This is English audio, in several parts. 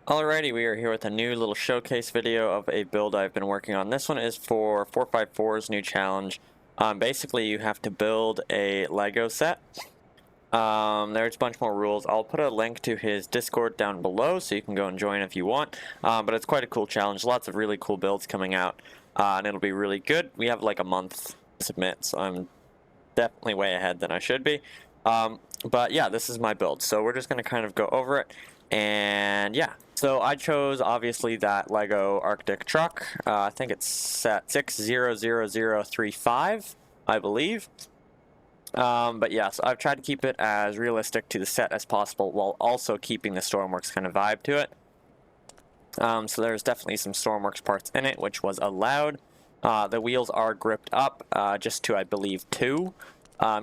Alrighty, we are here with a new little showcase video of a build I've been working on. This one is for 454's new challenge. Basically, you have to build a Lego set. There's a bunch more rules. I'll put a link to his Discord down below so you can go and join if you want. But it's quite a cool challenge. Lots of really cool builds coming out, and it'll be really good. We have like a month to submit, so I'm definitely way ahead than I should be. But yeah, this is my build. So we're just going to kind of go over it. And yeah, so I chose obviously that Lego Arctic truck. I think it's set 600035, I believe. But yeah, so I've tried to keep it as realistic to the set as possible while also keeping the Stormworks kind of vibe to it. So there's definitely some Stormworks parts in it, which was allowed. The wheels are gripped up just to, I believe, 2.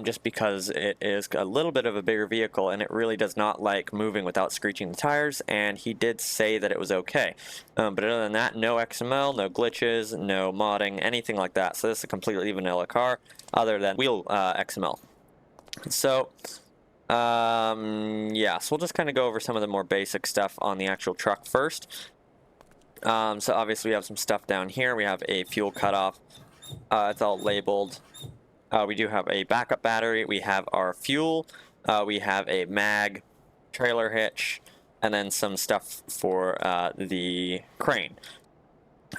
Just because it is a little bit of a bigger vehicle and it really does not like moving without screeching the tires, and he did say that it was okay. But other than that, no XML, no glitches, no modding, anything like that. So this is a completely vanilla car other than wheel XML. So yeah, so we'll just kind of go over some of the more basic stuff on the actual truck first. So obviously we have some stuff down here. We have a fuel cutoff. It's all labeled. We do have a backup battery, we have our fuel, we have a mag, trailer hitch, and then some stuff for the crane.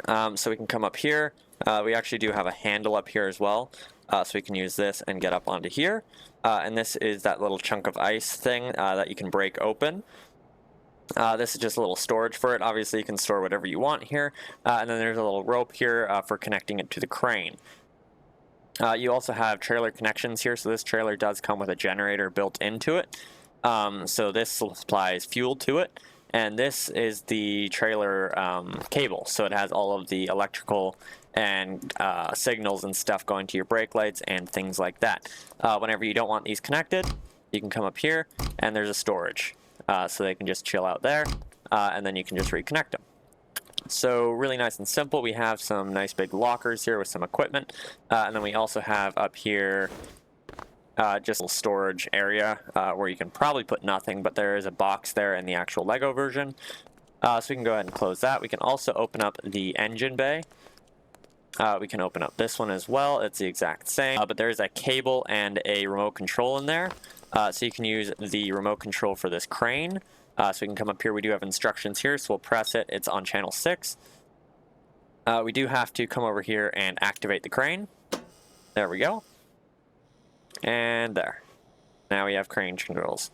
So we can come up here. We actually do have a handle up here as well, so we can use this and get up onto here. And this is that little chunk of ice thing that you can break open. This is just a little storage for it. Obviously you can store whatever you want here. And then there's a little rope here for connecting it to the crane. You also have trailer connections here, so this trailer does come with a generator built into it. So this supplies fuel to it, and this is the trailer cable, so it has all of the electrical and signals and stuff going to your brake lights and things like that. Whenever you don't want these connected, you can come up here, and there's a storage, so they can just chill out there, and then you can just reconnect them. So really nice and simple. We have some nice big lockers here with some equipment, and then we also have up here just a little storage area where you can probably put nothing, but there is a box there in the actual Lego version. So we can go ahead and close that. We can also open up the engine bay. We can open up this one as well. It's the exact same, but there is a cable and a remote control in there. So you can use the remote control for this crane. So we can come up here. We do have instructions here, so we'll press it. It's on channel 6. We do have to come over here and activate the crane. There we go. And there. Now we have crane controls.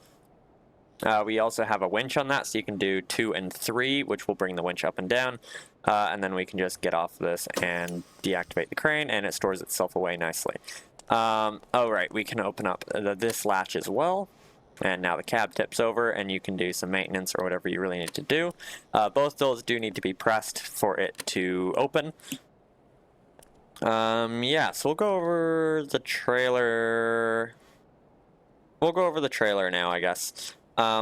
We also have a winch on that, so you can do 2 and 3, which will bring the winch up and down. And then we can just get off this and deactivate the crane, and it stores itself away nicely. Oh, right, we can open up this latch as well. And now the cab tips over, and you can do some maintenance or whatever you really need to do. Both those do need to be pressed for it to open. Yeah, so we'll go over the trailer. We'll go over the trailer now, I guess.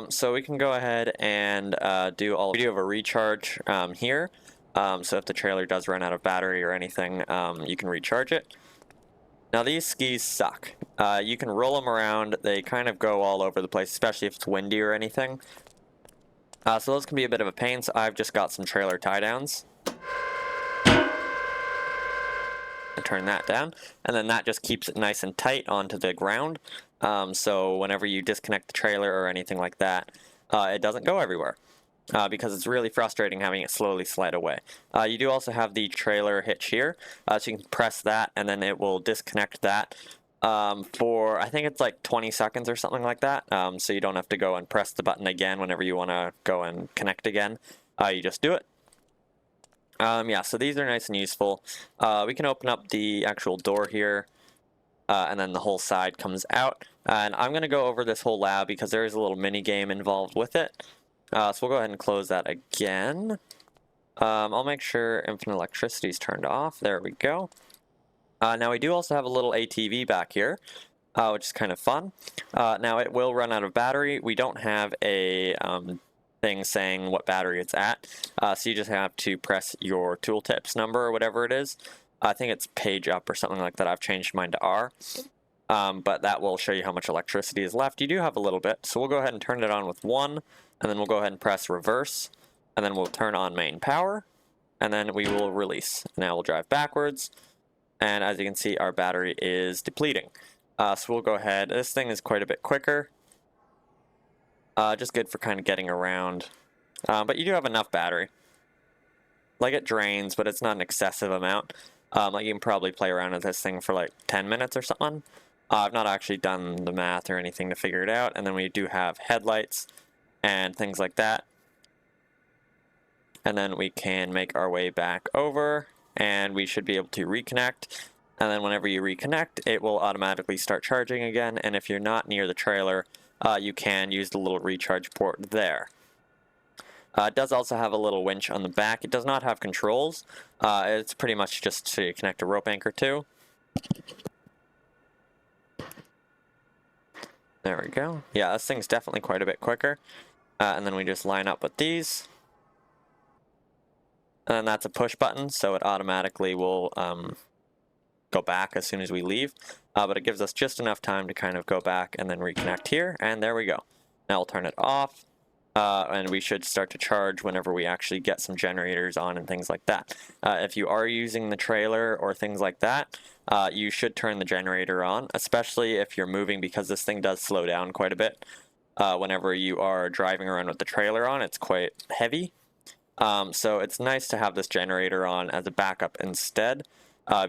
So we can go ahead and we do have a recharge here. So if the trailer does run out of battery or anything, you can recharge it. Now these skis suck. You can roll them around, they kind of go all over the place, especially if it's windy or anything. So those can be a bit of a pain, so I've just got some trailer tie downs. Turn that down, and then that just keeps it nice and tight onto the ground. So whenever you disconnect the trailer or anything like that, it doesn't go everywhere. Because it's really frustrating having it slowly slide away. You do also have the trailer hitch here, so you can press that and then it will disconnect that for, I think it's like 20 seconds or something like that, so you don't have to go and press the button again whenever you want to go and connect again. You just do it. Yeah, so these are nice and useful. We can open up the actual door here, and then the whole side comes out. And I'm going to go over this whole lab because there is a little mini game involved with it. So we'll go ahead and close that again. I'll make sure infinite electricity is turned off. There we go. Now we do also have a little ATV back here, which is kind of fun. Now it will run out of battery. We don't have a thing saying what battery it's at, so you just have to press your tooltips number or whatever it is. I think it's page up or something like that. I've changed mine to R. But that will show you how much electricity is left. You do have a little bit, so we'll go ahead and turn it on with 1, and then we'll go ahead and press reverse. and then we'll turn on main power, and then we will release. Now we'll drive backwards, and as you can see, our battery is depleting. So we'll go ahead. This thing is quite a bit quicker. Just good for kind of getting around. But you do have enough battery. Like, it drains, but it's not an excessive amount. Like, you can probably play around with this thing for like 10 minutes or something. I've not actually done the math or anything to figure it out. And then we do have headlights and things like that. And then we can make our way back over, and we should be able to reconnect. And then whenever you reconnect, it will automatically start charging again. And if you're not near the trailer, you can use the little recharge port there. It does also have a little winch on the back. It does not have controls. It's pretty much just to connect a rope anchor to. There we go. Yeah, this thing's definitely quite a bit quicker. And then we just line up with these. And that's a push button, so it automatically will go back as soon as we leave. But it gives us just enough time to kind of go back and then reconnect here. And there we go. Now we'll turn it off. And we should start to charge whenever we actually get some generators on and things like that. If you are using the trailer or things like that, you should turn the generator on, especially if you're moving, because this thing does slow down quite a bit. Whenever you are driving around with the trailer on, it's quite heavy. So it's nice to have this generator on as a backup instead,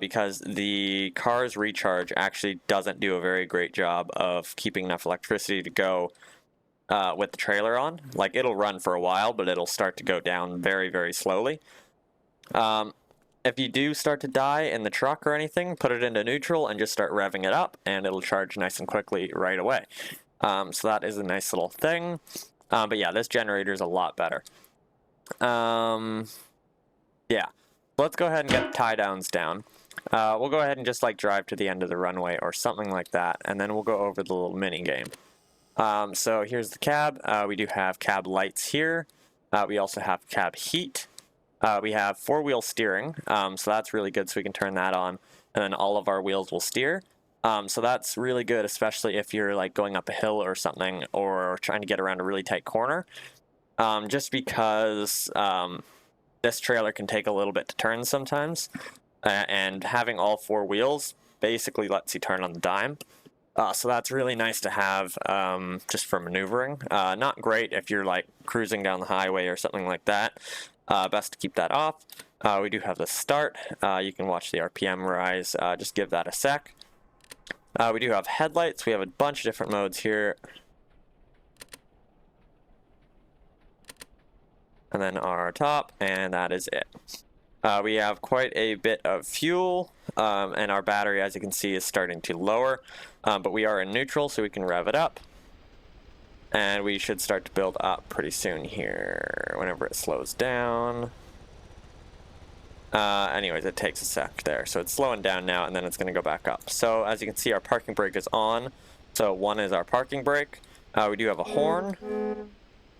because the car's recharge actually doesn't do a very great job of keeping enough electricity to go with the trailer on. Like, it'll run for a while, but it'll start to go down very, very slowly. If you do start to die in the truck or anything, put it into neutral and just start revving it up, and it'll charge nice and quickly right away. So that is a nice little thing. But yeah, this generator is a lot better. Yeah, let's go ahead and get tie downs down. We'll go ahead and just like drive to the end of the runway or something like that, and then we'll go over the little mini game. So here's the cab. We do have cab lights here. We also have cab heat. We have four-wheel steering, so that's really good, so we can turn that on, and then all of our wheels will steer. So that's really good, especially if you're like going up a hill or something, or trying to get around a really tight corner. Just because this trailer can take a little bit to turn sometimes, and having all four wheels basically lets you turn on the dime. So that's really nice to have, just for maneuvering. Not great if you're like cruising down the highway or something like that. Best to keep that off. We do have the start. You can watch the RPM rise. Just give that a sec. We do have headlights. We have a bunch of different modes here. And then our top, and that is it. We have quite a bit of fuel, and our battery, as you can see, is starting to lower. But we are in neutral, so we can rev it up. And we should start to build up pretty soon here, whenever it slows down. Anyways, it takes a sec there. So it's slowing down now, and then it's going to go back up. So as you can see, our parking brake is on. So 1 is our parking brake. We do have a horn.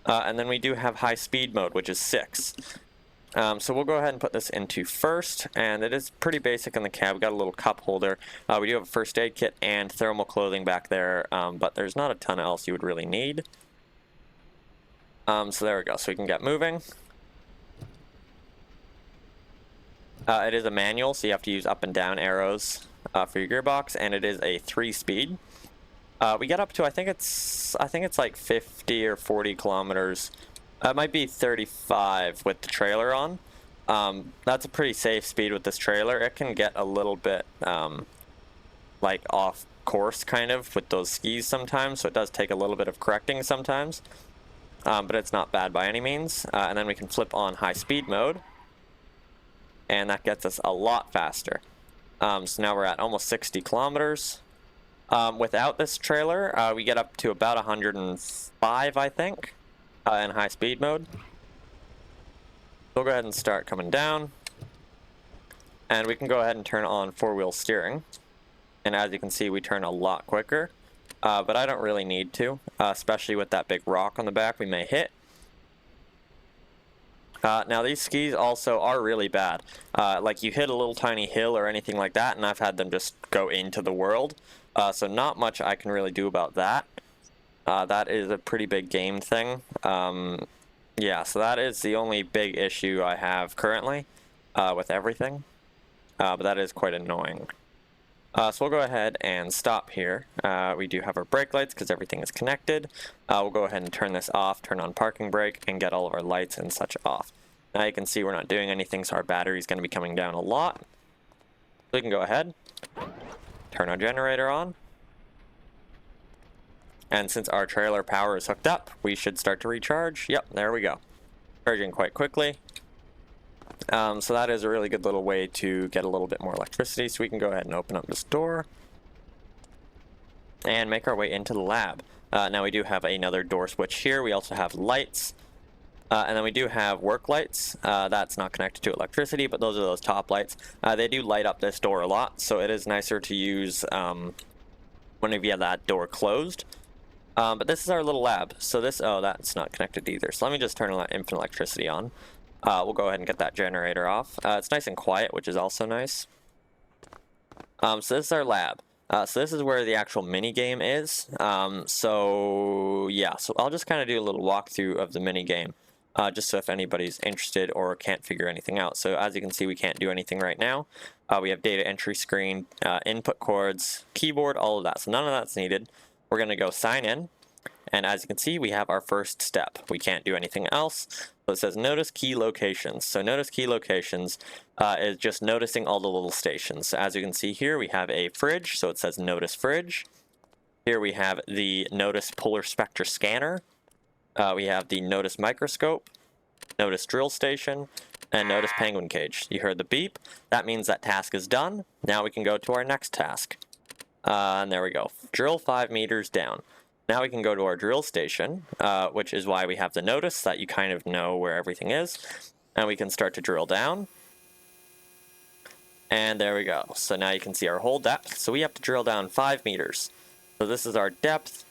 And then we do have high speed mode, which is 6. So we'll go ahead and put this into first, and it is pretty basic in the cab. We got a little cup holder. We do have a first aid kit and thermal clothing back there, but there's not a ton else you would really need. So there we go. So we can get moving. It is a manual, so you have to use up and down arrows for your gearbox, and it is a 3-speed. We get up to, I think it's like 50 or 40 kilometers. It might be 35 with the trailer on. That's a pretty safe speed with this trailer. It can get a little bit like off course kind of with those skis sometimes, so it does take a little bit of correcting sometimes. But it's not bad by any means. And then we can flip on high speed mode, and that gets us a lot faster. So now we're at almost 60 kilometers. Without this trailer, we get up to about 105, I think, in high speed mode. We'll go ahead and start coming down. And we can go ahead and turn on four-wheel steering. And as you can see, we turn a lot quicker. But I don't really need to, especially with that big rock on the back we may hit. Now these skis also are really bad. Like, you hit a little tiny hill or anything like that, and I've had them just go into the world. So not much I can really do about that. That is a pretty big game thing. Yeah, so that is the only big issue I have currently with everything, but that is quite annoying. So we'll go ahead and stop here. We do have our brake lights because everything is connected. We'll go ahead and turn this off, turn on parking brake, and get all of our lights and such off. Now you can see we're not doing anything, so our battery is going to be coming down a lot. So we can go ahead, turn our generator on. And since our trailer power is hooked up, we should start to recharge. Yep, there we go. Charging quite quickly. So that is a really good little way to get a little bit more electricity. So we can go ahead and open up this door and make our way into the lab. Now we do have another door switch here. We also have lights. And then we do have work lights. That's not connected to electricity, but those are those top lights. They do light up this door a lot, so it is nicer to use whenever you have that door closed. But this is our little lab. So this, oh, that's not connected either. So let me just turn infinite electricity on. We'll go ahead and get that generator off. It's nice and quiet, which is also nice. So this is our lab. So this is where the actual mini game is. So yeah, so I'll just kind of do a little walkthrough of the mini game, just so if anybody's interested or can't figure anything out. So as you can see, we can't do anything right now. We have data entry screen, input cords, keyboard, all of that. So none of that's needed. We're going to go sign in. And as you can see, we have our first step. We can't do anything else. So it says notice key locations. So notice key locations is just noticing all the little stations. So as you can see here, we have a fridge. So it says notice fridge. Here we have the notice polar spectra scanner. We have the notice microscope, notice drill station, and notice penguin cage. You heard the beep. That means that task is done. Now we can go to our next task. And there we go. Drill 5 meters down. Now we can go to our drill station, which is why we have the notice so that you kind of know where everything is. And we can start to drill down. And there we go. So now you can see our whole depth. So we have to drill down 5 meters. So this is our depth.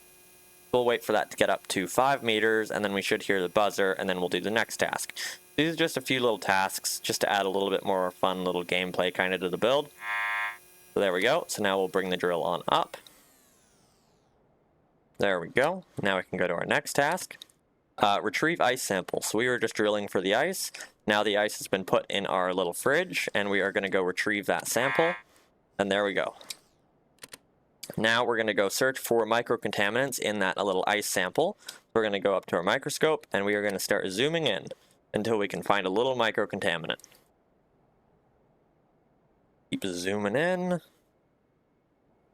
We'll wait for that to get up to 5 meters, and then we should hear the buzzer, and then we'll do the next task. These are just a few little tasks, just to add a little bit more fun little gameplay kind of to the build. So there we go. So now we'll bring the drill on up. There we go. Now we can go to our next task. Retrieve ice sample. So we were just drilling for the ice. Now the ice has been put in our little fridge, and we are going to go retrieve that sample. And there we go. Now we're going to go search for microcontaminants in that little ice sample. We're going to go up to our microscope, and we are going to start zooming in until we can find a little microcontaminant. Keep zooming in.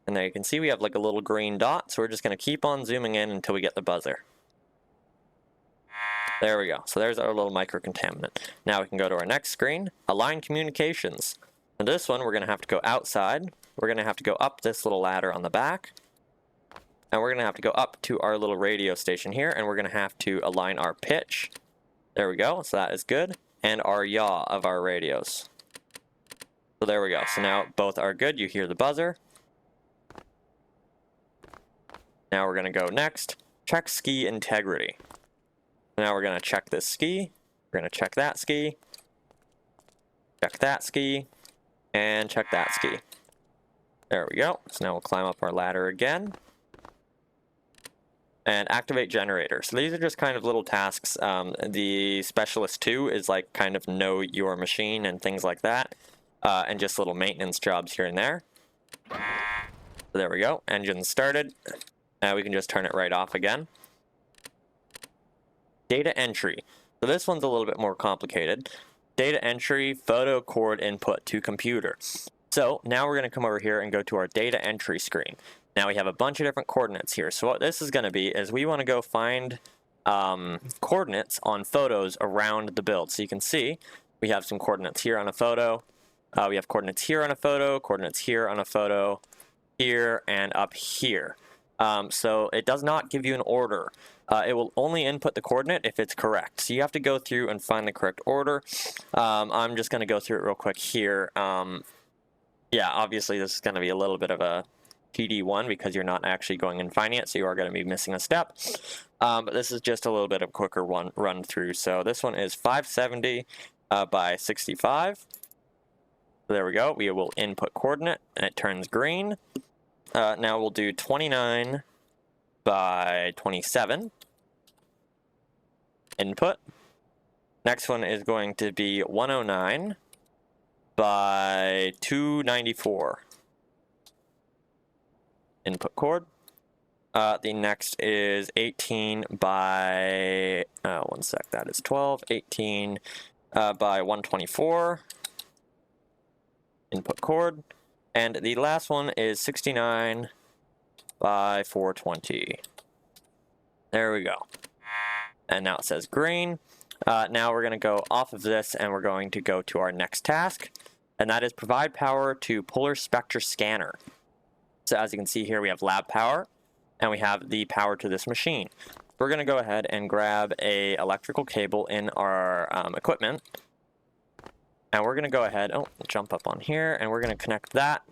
And there you can see we have like a little green dot, so we're just going to keep on zooming in until we get the buzzer. There we go. So there's our little microcontaminant. Now we can go to our next screen, align communications. And this one we're going to have to go outside. We're going to have to go up this little ladder on the back. And we're going to have to go up to our little radio station here, and we're going to have to align our pitch. There we go. So that is good. And our yaw of our radios. So there we go. So now both are good. You hear the buzzer. Now we're going to go next, check ski integrity. Now we're going to check this ski, we're going to check that ski, and check that ski. There we go. So now we'll climb up our ladder again. And activate generator. So these are just kind of little tasks. The specialist 2 is like kind of know your machine and things like that. And just little maintenance jobs here and there. So there we go. Engine started. Now we can just turn it right off again. Data entry. So this one's a little bit more complicated. Data entry, photo cord input to computer. So now we're going to come over here and go to our data entry screen. Now we have a bunch of different coordinates here. So what this is going to be is we want to go find coordinates on photos around the build. So you can see we have some coordinates here on a photo. We have coordinates here on a photo, coordinates here on a photo, here, and up here. So it does not give you an order. It will only input the coordinate if it's correct. So you have to go through and find the correct order. I'm just going to go through it real quick here. Yeah, obviously this is going to be a little bit of a PD one because you're not actually going and finding it, so you are going to be missing a step. But this is just a little bit of a quicker run through. So this one is 570 by 65. There we go. We will input coordinate, and it turns green. Now we'll do 29 by 27. Input. Next one is going to be 109 by 294. Input cord. The next is 18 by, one sec, that is 12, 18 by 124. Input cord. And the last one is 69 by 420. There we go. And now it says green. Now we're going to go off of this and we're going to go to our next task. And that is provide power to Polar Spectra Scanner. So as you can see here, we have lab power and we have the power to this machine. We're going to go ahead and grab a electrical cable in our equipment. And we're going to go ahead, jump up on here, and we're going to connect that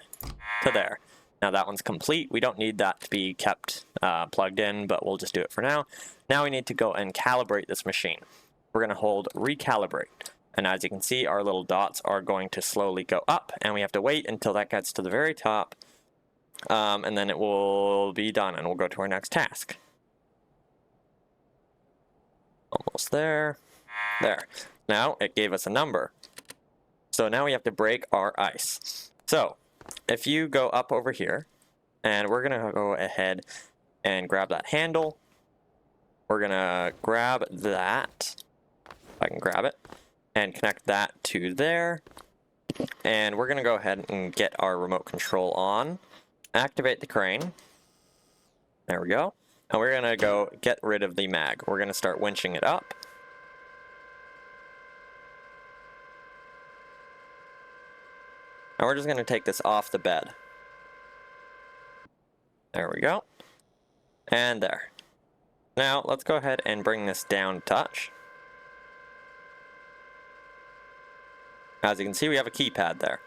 to there. Now that one's complete. We don't need that to be kept plugged in, but we'll just do it for now. Now we need to go and calibrate this machine. We're going to hold recalibrate. And as you can see, our little dots are going to slowly go up, and we have to wait until that gets to the very top. And then it will be done, and we'll go to our next task. Almost there. There. Now it gave us a number. So now we have to break our ice. So if you go up over here, and we're going to go ahead and grab that handle. We're going to grab that, if I can grab it, and connect that to there. And we're going to go ahead and get our remote control on. Activate the crane. There we go. And we're going to go get rid of the mag. We're going to start winching it up. And we're just going to take this off the bed. There we go. And there. Now let's go ahead and bring this down a touch. As you can see, we have a keypad there.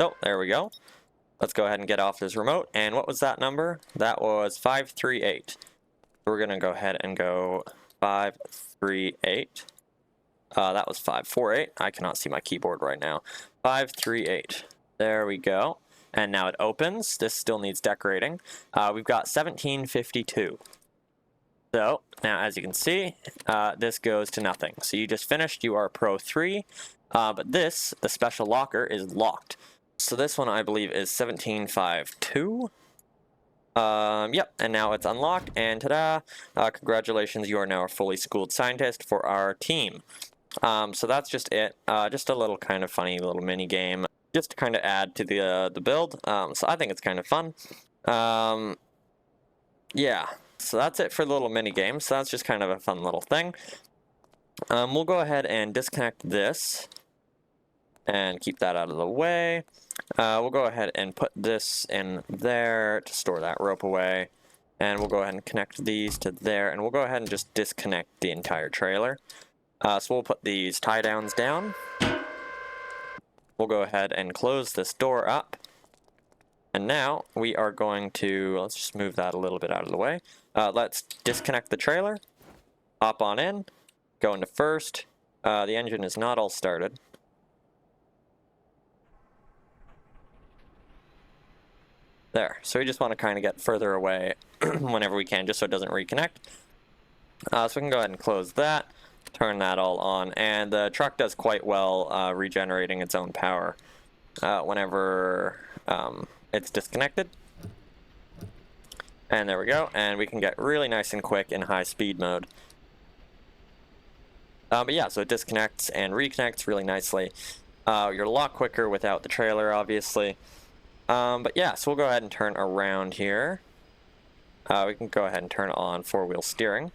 So there we go. Let's go ahead and get off this remote. And what was that number? That was 538. We're going to go ahead and go 538. That was 548. I cannot see my keyboard right now. 538. There we go. And now it opens. This still needs decorating. We've got 1752. So now as you can see, this goes to nothing. So you just finished, you are Pro 3. But this, the special locker, is locked. So this one I believe is 1752. Yep, and now it's unlocked, and ta-da! Congratulations, you are now a fully schooled scientist for our team. So that's just it. Just a little kind of funny little mini game, just to kind of add to the build. So I think it's kind of fun. Yeah, so that's it for the little mini game. So that's just kind of a fun little thing. We'll go ahead and disconnect this and keep that out of the way. We'll go ahead and put this in there to store that rope away. And we'll go ahead and connect these to there. And we'll go ahead and just disconnect the entire trailer. So we'll put these tie downs down. We'll go ahead and close this door up. And now we are going to, let's just move that a little bit out of the way. Let's disconnect the trailer, hop on in, go into first. The engine is not all started. There, so we just want to kind of get further away whenever we can, just so it doesn't reconnect. So we can go ahead and close that, turn that all on, and the truck does quite well regenerating its own power whenever it's disconnected. And there we go, and we can get really nice and quick in high speed mode. But yeah, so it disconnects and reconnects really nicely. You're a lot quicker without the trailer, obviously. But yeah, so we'll go ahead and turn around here. We can go ahead and turn on four-wheel steering.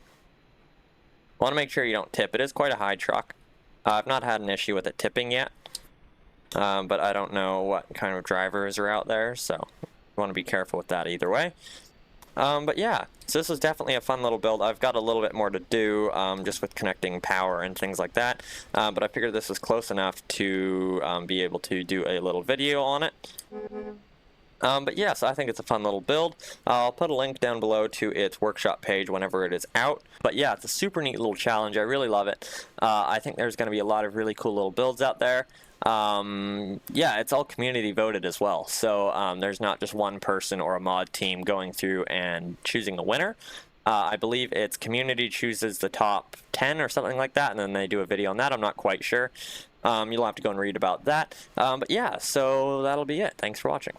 Want to make sure you don't tip. It is quite a high truck. I've not had an issue with it tipping yet, but I don't know what kind of drivers are out there, so you want to be careful with that either way. But yeah, so this was definitely a fun little build. I've got a little bit more to do just with connecting power and things like that, but I figured this was close enough to be able to do a little video on it. But yeah, so I think it's a fun little build. I'll put a link down below to its workshop page whenever it is out. But yeah, it's a super neat little challenge. I really love it. I think there's going to be a lot of really cool little builds out there. Yeah, it's all community voted as well. So there's not just one person or a mod team going through and choosing the winner. I believe it's community chooses the top 10 or something like that, and then they do a video on that. I'm not quite sure. You'll have to go and read about that. But yeah, so that'll be it. Thanks for watching.